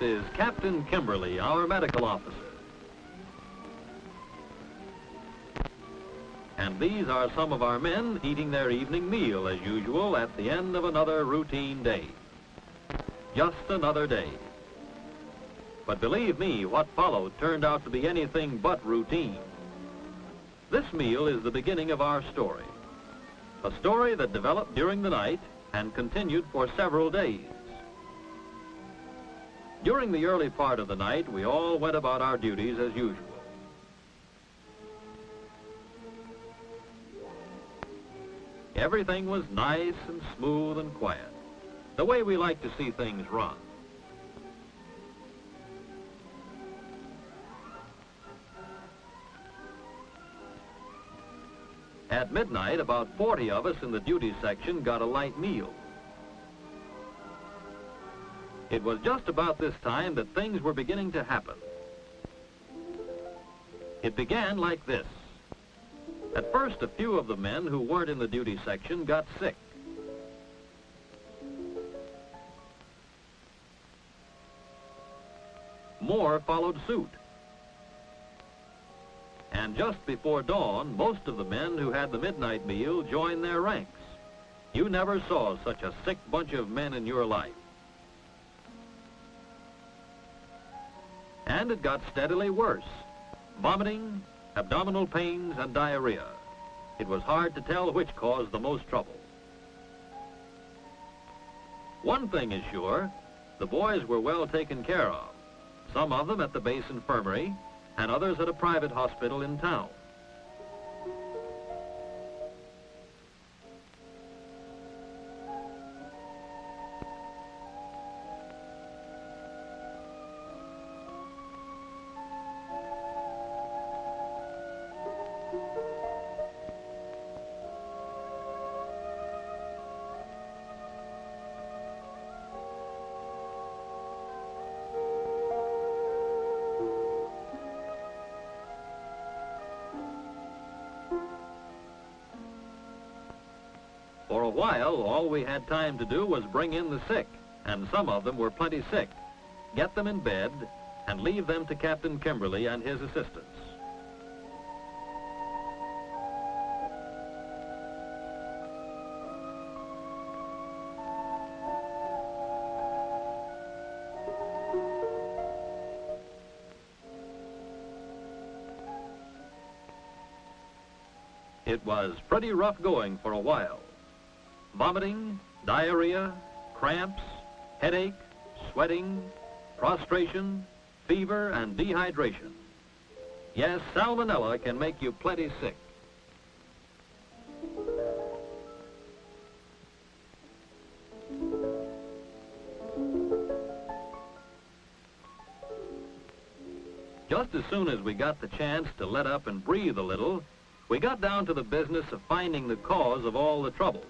is Captain Kimberly, our medical officer. And these are some of our men eating their evening meal as usual at the end of another routine day. Just another day. But believe me, what followed turned out to be anything but routine. This meal is the beginning of our story. A story that developed during the night and continued for several days. During the early part of the night, we all went about our duties as usual. Everything was nice and smooth and quiet, the way we like to see things run. At midnight, about 40 of us in the duty section got a light meal. It was just about this time that things were beginning to happen. It began like this. At first, a few of the men who weren't in the duty section got sick. More followed suit. And just before dawn, most of the men who had the midnight meal joined their ranks. You never saw such a sick bunch of men in your life. And it got steadily worse. Vomiting, abdominal pains, and diarrhea. It was hard to tell which caused the most trouble. One thing is sure, the boys were well taken care of. Some of them at the base infirmary, and others at a private hospital in town. For a while, all we had time to do was bring in the sick, and some of them were plenty sick, get them in bed, and leave them to Captain Kimberly and his assistants. It was pretty rough going for a while. Vomiting, diarrhea, cramps, headache, sweating, prostration, fever, and dehydration. Yes, salmonella can make you plenty sick. Just as soon as we got the chance to let up and breathe a little, we got down to the business of finding the cause of all the trouble.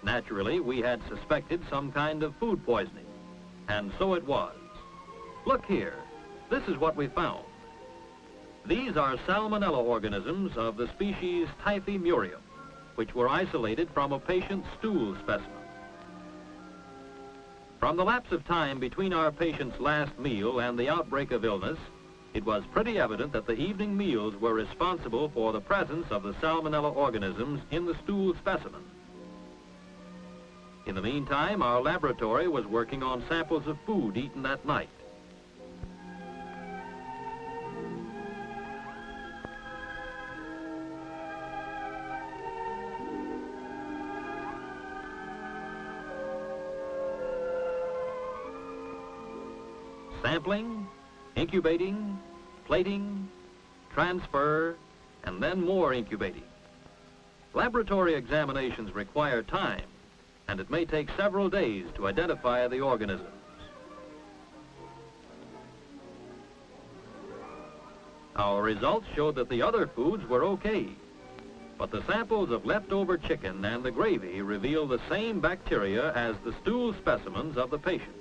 Naturally, we had suspected some kind of food poisoning, and so it was. Look here, this is what we found. These are salmonella organisms of the species Typhimurium, which were isolated from a patient's stool specimen. From the lapse of time between our patient's last meal and the outbreak of illness, it was pretty evident that the evening meals were responsible for the presence of the salmonella organisms in the stool specimen. In the meantime, our laboratory was working on samples of food eaten that night. Sampling, incubating, plating, transfer, and then more incubating. Laboratory examinations require time, and it may take several days to identify the organisms. Our results showed that the other foods were okay, but the samples of leftover chicken and the gravy revealed the same bacteria as the stool specimens of the patients.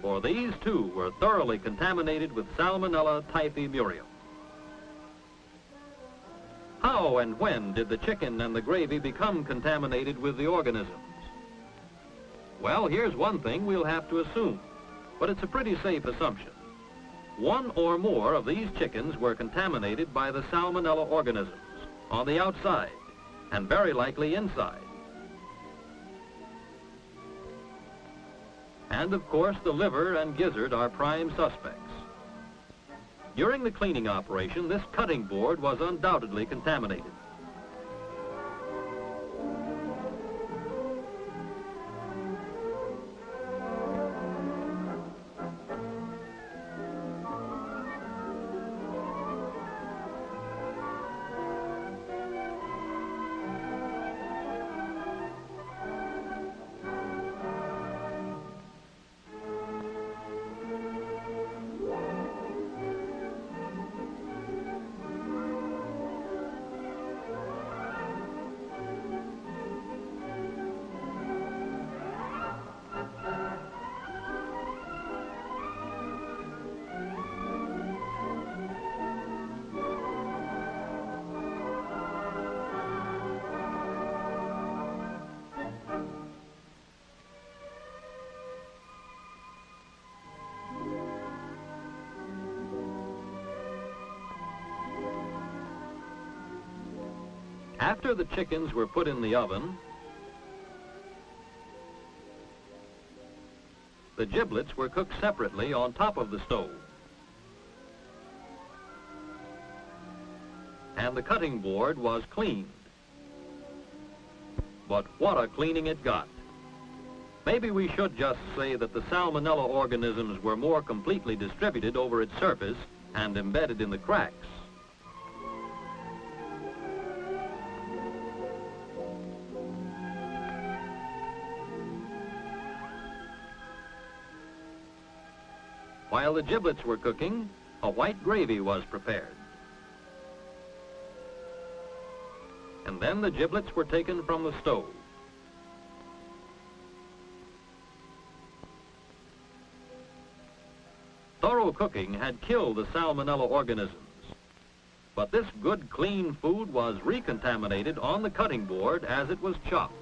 For these too were thoroughly contaminated with Salmonella typhimurium. How how and when did the chicken and the gravy become contaminated with the organisms? Well, here's one thing we'll have to assume, but it's a pretty safe assumption. One or more of these chickens were contaminated by the Salmonella organisms on the outside and very likely inside. And of course, the liver and gizzard are prime suspects. During the cleaning operation, this cutting board was undoubtedly contaminated. After the chickens were put in the oven, the giblets were cooked separately on top of the stove. And the cutting board was cleaned. But what a cleaning it got. Maybe we should just say that the Salmonella organisms were more completely distributed over its surface and embedded in the cracks. While the giblets were cooking, a white gravy was prepared. And then the giblets were taken from the stove. Thorough cooking had killed the Salmonella organisms, but this good, clean food was recontaminated on the cutting board as it was chopped.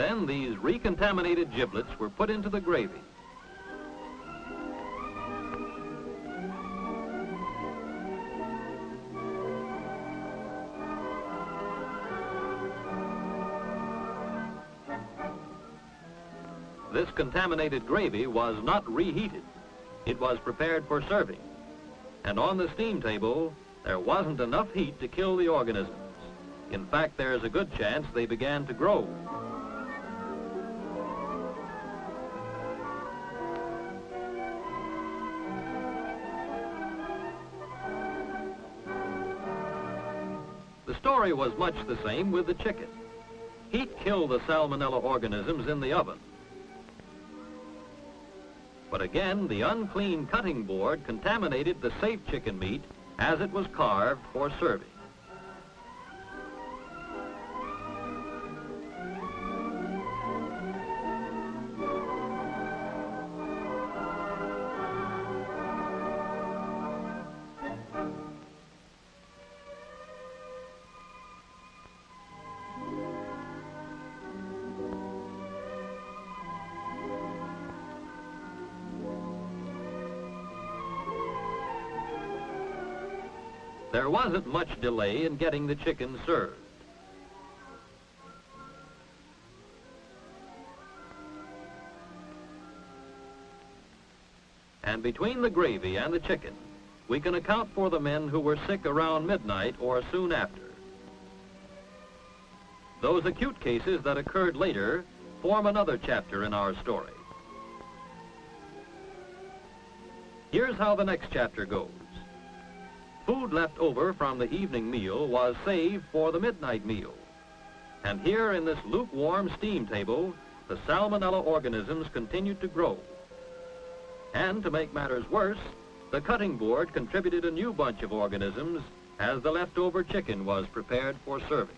Then these recontaminated giblets were put into the gravy. This contaminated gravy was not reheated. It was prepared for serving. And on the steam table, there wasn't enough heat to kill the organisms. In fact, there's a good chance they began to grow. The story was much the same with the chicken. Heat killed the Salmonella organisms in the oven. But again, the unclean cutting board contaminated the safe chicken meat as it was carved for serving. There wasn't much delay in getting the chicken served. And between the gravy and the chicken, we can account for the men who were sick around midnight or soon after. Those acute cases that occurred later form another chapter in our story. Here's how the next chapter goes. Food left over from the evening meal was saved for the midnight meal. And here in this lukewarm steam table, the Salmonella organisms continued to grow. And to make matters worse, the cutting board contributed a new bunch of organisms as the leftover chicken was prepared for serving.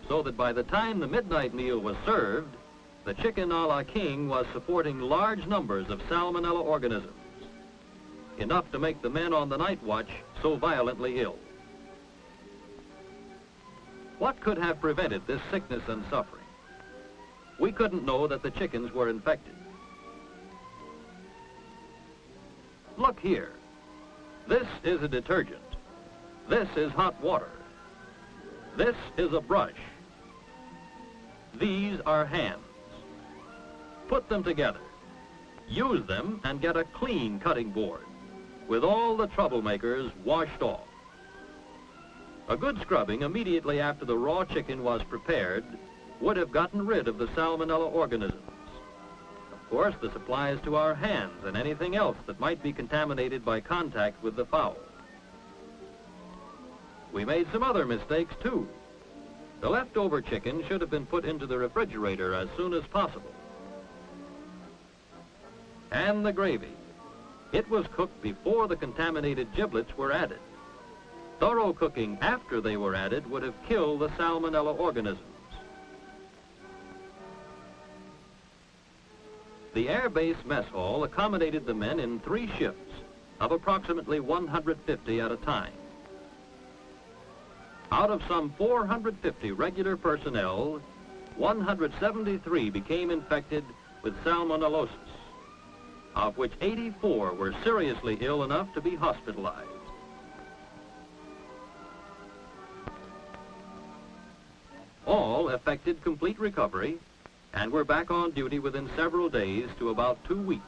So that by the time the midnight meal was served, the chicken a la king was supporting large numbers of Salmonella organisms, enough to make the men on the night watch so violently ill. What could have prevented this sickness and suffering? We couldn't know that the chickens were infected. Look here. This is a detergent. This is hot water. This is a brush. These are hands. Put them together. Use them and get a clean cutting board with all the troublemakers washed off. A good scrubbing immediately after the raw chicken was prepared would have gotten rid of the Salmonella organisms. Of course, this applies to our hands and anything else that might be contaminated by contact with the fowl. We made some other mistakes, too. The leftover chicken should have been put into the refrigerator as soon as possible. And the gravy. It was cooked before the contaminated giblets were added. Thorough cooking after they were added would have killed the Salmonella organisms. The Air Base Mess Hall accommodated the men in 3 shifts of approximately 150 at a time. Out of some 450 regular personnel, 173 became infected with salmonellosis, of which 84 were seriously ill enough to be hospitalized. All effected complete recovery and were back on duty within several days to about 2 weeks.